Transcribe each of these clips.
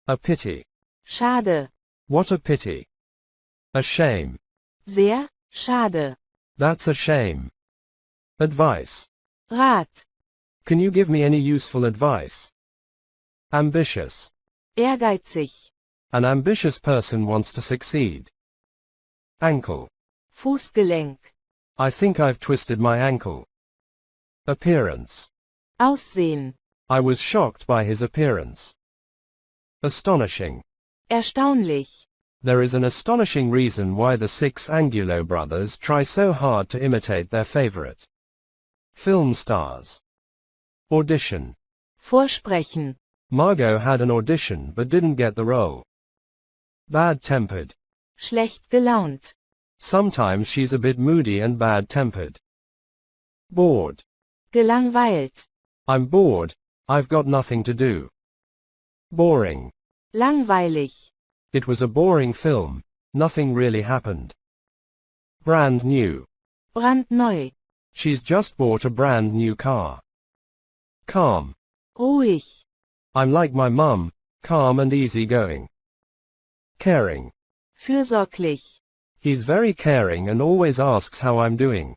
A pity. Schade. What a pity. A shame. Sehr schade. That's a shame. Advice. Rat. Can you give me any useful advice? Ambitious. Ehrgeizig. An ambitious person wants to succeed. Ankle. Fußgelenk. I think I've twisted my ankle. Appearance. Aussehen. I was shocked by his appearance. Astonishing. Erstaunlich. There is an astonishing reason why the 6 Angulo brothers try so hard to imitate their favorite film stars. Audition. Vorsprechen. Margot had an audition but didn't get the role. Bad-tempered. Schlecht gelaunt. Sometimes she's a bit moody and bad-tempered. Bored. Gelangweilt. I'm bored, I've got nothing to do. Boring. Langweilig. It was a boring film, nothing really happened. Brand new. Brandneu. She's just bought a brand new car. Calm. Ruhig. I'm like my mum, calm and easygoing. Caring. Fürsorglich. He's very caring and always asks how I'm doing.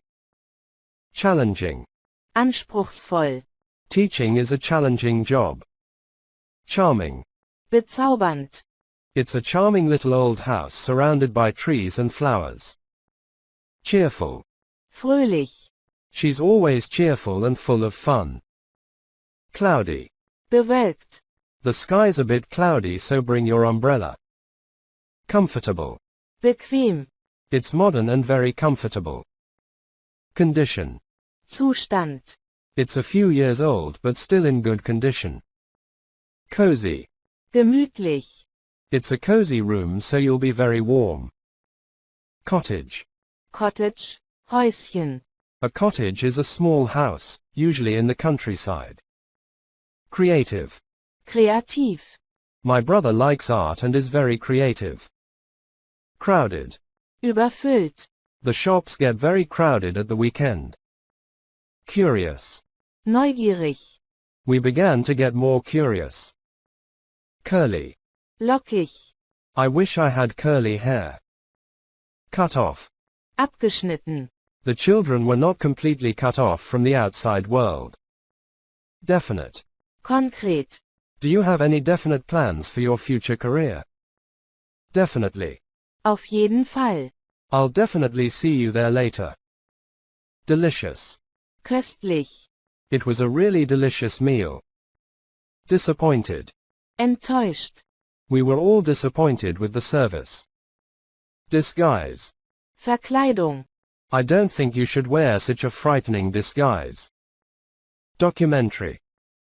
Challenging. Anspruchsvoll. Teaching is a challenging job. Charming. Bezaubernd. It's a charming little old house surrounded by trees and flowers. Cheerful. Fröhlich. She's always cheerful and full of fun. Cloudy. Bewölkt. The sky's a bit cloudy, so bring your umbrella. Comfortable. Bequem. It's modern and very comfortable. Condition. Zustand. It's a few years old but still in good condition. Cozy. Gemütlich. It's a cozy room, so you'll be very warm. Cottage. Cottage. Häuschen. A cottage is a small house, usually in the countryside. Creative. Kreativ. My brother likes art and is very creative. Crowded. Überfüllt. The shops get very crowded at the weekend. Curious. Neugierig. We began to get more curious. Curly. Lockig. I wish I had curly hair. Cut off. Abgeschnitten. The children were not completely cut off from the outside world. Definite. Konkret. Do you have any definite plans for your future career? Definitely. Auf jeden Fall. I'll definitely see you there later. Delicious. Köstlich. It was a really delicious meal. Disappointed. Enttäuscht. We were all disappointed with the service. Disguise. Verkleidung. I don't think you should wear such a frightening disguise. Documentary.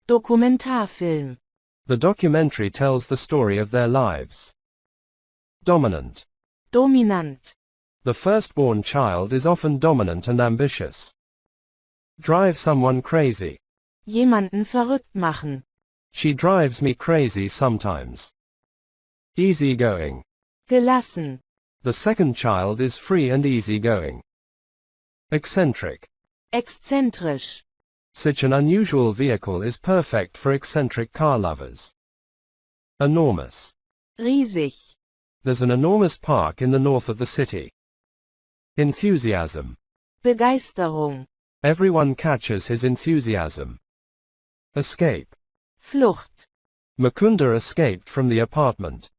Dokumentarfilm. The documentary tells the story of their lives. Dominant. Dominant. The firstborn child is often dominant and ambitious. Drive someone crazy. Jemanden verrückt machen. She drives me crazy sometimes. Easygoing. Gelassen. The second child is free and easygoing. Eccentric. Exzentrisch. Such an unusual vehicle is perfect for eccentric car lovers. Enormous. Riesig. There's an enormous park in the north of the city. Enthusiasm. Begeisterung. Everyone catches his enthusiasm. Escape. Flucht. Mukunda escaped from the apartment.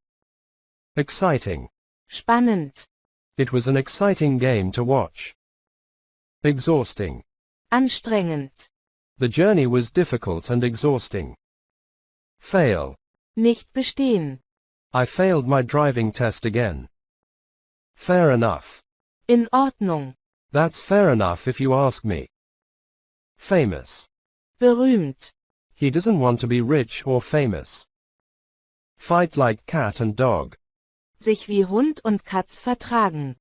Exciting. Spannend. It was an exciting game to watch. Exhausting. Anstrengend. The journey was difficult and exhausting. Fail. Nicht bestehen. I failed my driving test again. Fair enough. In Ordnung. That's fair enough if you ask me. Famous. Berühmt. He doesn't want to be rich or famous. Fight like cat and dog. Sich wie Hund und Katz vertragen.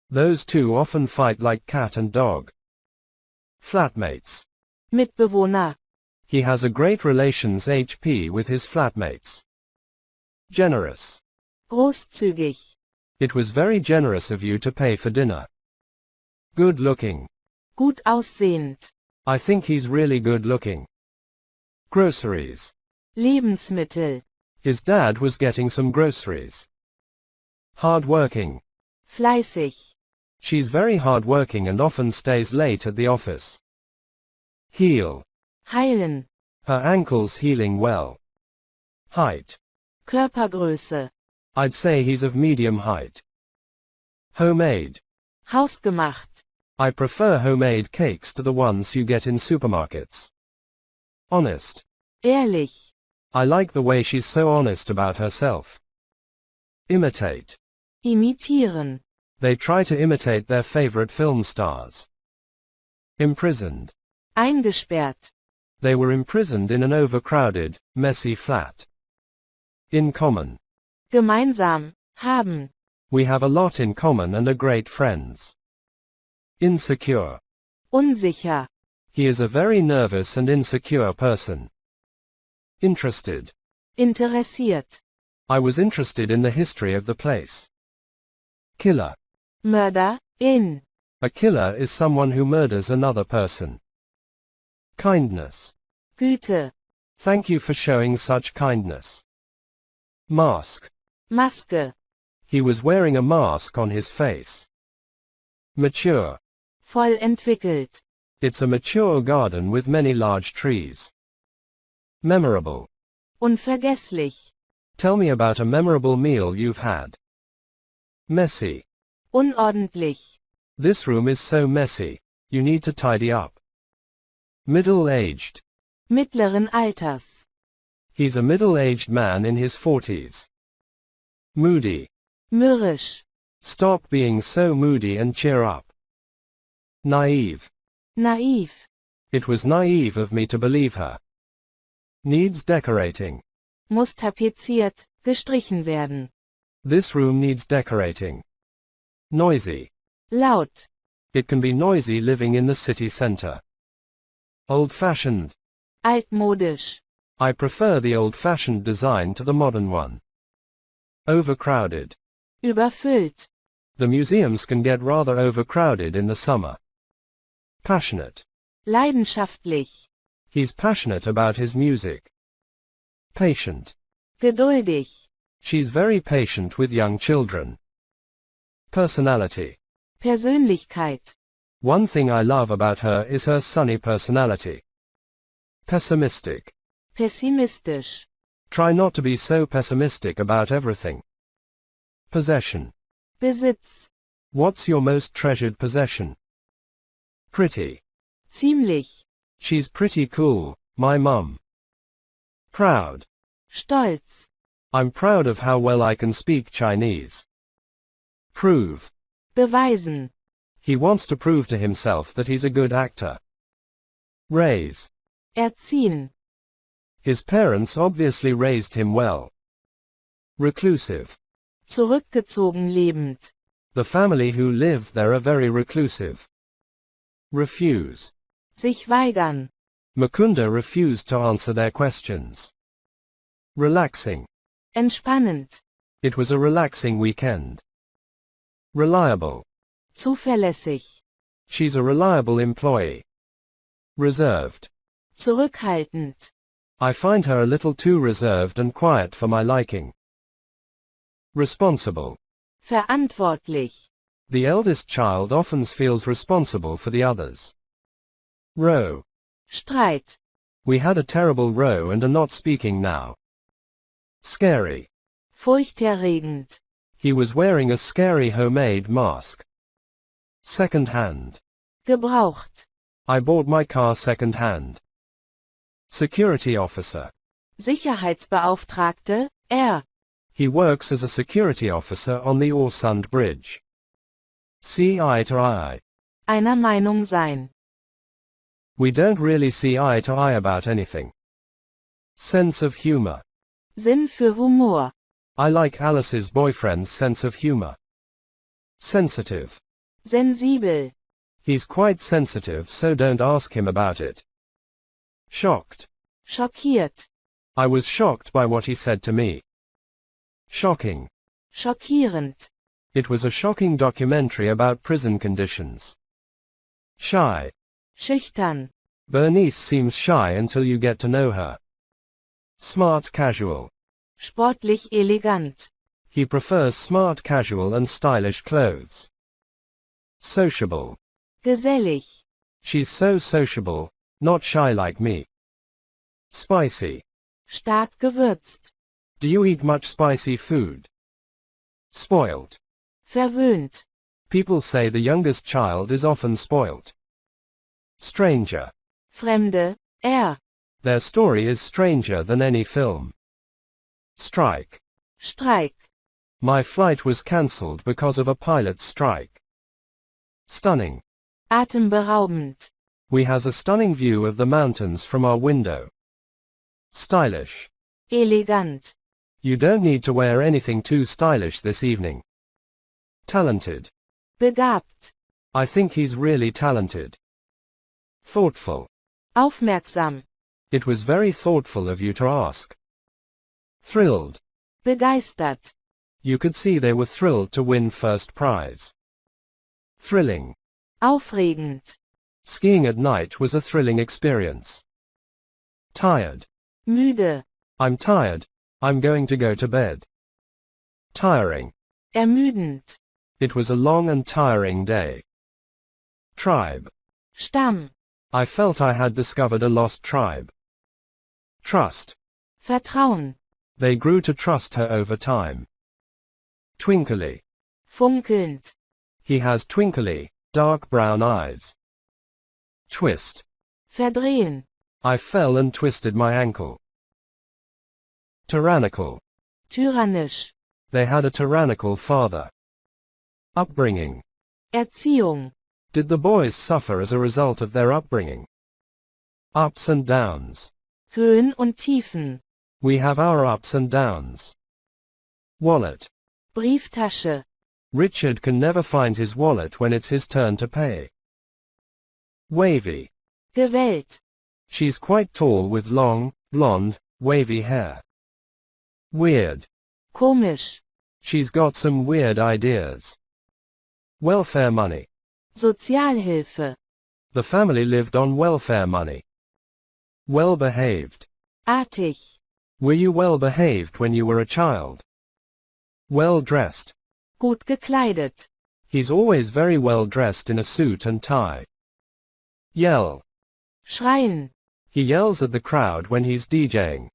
Those two often fight like cat and dog. Flatmates. Mitbewohner. He has a great relations HP with his flatmates. Generous. Großzügig. It was very generous of you to pay for dinner. Good looking. Gut aussehend. I think he's really good looking. Groceries. Lebensmittel. His dad was getting some groceries. Hard-working. fleißig, She's very hard-working and often stays late at the office. Heal. heilen, Her ankle's healing well. Height. Körpergröße, I'd say he's of medium height. Homemade. hausgemacht, I prefer homemade cakes to the ones you get in supermarkets. Honest. ehrlich, I like the way she's so honest about herself. Imitate. imitieren, They try to imitate their favorite film stars. Imprisoned. eingesperrt, They were imprisoned in an overcrowded, messy flat. In common. gemeinsam, haben, We have a lot in common and are great friends. Insecure. unsicher, He is a very nervous and insecure person. Interested. interessiert, I was interested in the history of the place. Killer. Mörder, in, A killer is someone who murders another person. Kindness. Güte, Thank you for showing such kindness. Mask. Maske, He was wearing a mask on his face. Mature. voll entwickelt, It's a mature garden with many large trees. Memorable. unvergesslich, Tell me about a memorable meal you've had. Messy. unordentlich, This room is so messy. You need to tidy up. Middle-aged. mittleren Alters, He's a middle-aged man in his 40s. Moody. mürrisch, Stop being so moody and cheer up. Naive. naiv, It was naive of me to believe her. Needs decorating. muss tapeziert, gestrichen werden, This room needs decorating. Noisy. laut, It can be noisy living in the city center. Old-fashioned. altmodisch, I prefer the old-fashioned design to the modern one. Overcrowded. überfüllt, The museums can get rather overcrowded in the summer. Passionate. leidenschaftlich, He's passionate about his music. Patient. geduldig, She's very patient with young children. Personality. Persönlichkeit, One thing I love about her is her sunny personality. Pessimistic. pessimistisch, Try not to be so pessimistic about everything. Possession. Besitz, What's your most treasured possession? Pretty. ziemlich, She's pretty cool, my mum. Proud. stolz, I'm proud of how well I can speak Chinese. Prove. beweisen, He wants to prove to himself that he's a good actor. Raise. erziehen, His parents obviously raised him well. Reclusive. zurückgezogen lebend, The family who live there are very reclusive. Refuse. sich weigern, Mukunda refused to answer their questions. Relaxing. entspannend, It was a relaxing weekend. Reliable. zuverlässig, She's a reliable employee. Reserved. zurückhaltend, I find her a little too reserved and quiet for my liking. Responsible. verantwortlich, The eldest child often feels responsible for the others. Row. Streit, We had a terrible row and are not speaking now. Scary. furchterregend, He was wearing a scary homemade mask. Second hand. gebraucht, I bought my car second hand. Security officer. Sicherheitsbeauftragte, He works as a security officer on the Orsund Bridge. See eye to eye. einer Meinung sein, We don't really see eye to eye about anything. Sense of humor. Sinn für Humor, I like Alice's boyfriend's sense of humor. Sensitive. sensibel, He's quite sensitive, so don't ask him about it. Shocked. schockiert, I was shocked by what he said to me. Shocking. schockierend, It was a shocking documentary about prison conditions. Shy. schüchtern, Bernice seems shy until you get to know her. Smart casual. Sportlich elegant. He prefers smart casual and stylish clothes. Sociable. Gesellig. She's so sociable, not shy like me. Spicy. Stark gewürzt. Do you eat much spicy food? Spoilt. Verwöhnt. People say the youngest child is often spoilt. Stranger. Fremde. Their story is stranger than any film. Strike. Streik. My flight was cancelled because of a pilot's strike. Stunning. Atemberaubend. We has a stunning view of the mountains from our window. Stylish. Elegant. You don't need to wear anything too stylish this evening. Talented. Begabt. I think he's really talented. Thoughtful. Aufmerksam. It was very thoughtful of you to ask. Thrilled. Begeistert. You could see they were thrilled to win first prize. Thrilling. Aufregend. Skiing at night was a thrilling experience. Tired. Müde. I'm tired. I'm going to go to bed. Tiring. Ermüdend. It was a long and tiring day. Tribe. Stamm. I felt I had discovered a lost tribe. Trust. Vertrauen. They grew to trust her over time. Twinkly. Funkelnd. He has twinkly, dark brown eyes. Twist. Verdrehen. I fell and twisted my ankle. Tyrannical. Tyrannisch. They had a tyrannical father. Upbringing. Erziehung. Did the boys suffer as a result of their upbringing? Ups and downs. Höhen und Tiefen. We have our ups and downs. Wallet. Brieftasche. Richard can never find his wallet when it's his turn to pay. Wavy. Gewellt. She's quite tall with long, blonde, wavy hair. Weird. Komisch. She's got some weird ideas. Welfare money. Sozialhilfe. The family lived on welfare money. Well behaved. Artig. Were you well behaved when you were a child? Well dressed. Gut gekleidet. He's always very well dressed in a suit and tie. Yell. Schreien. He yells at the crowd when he's DJing.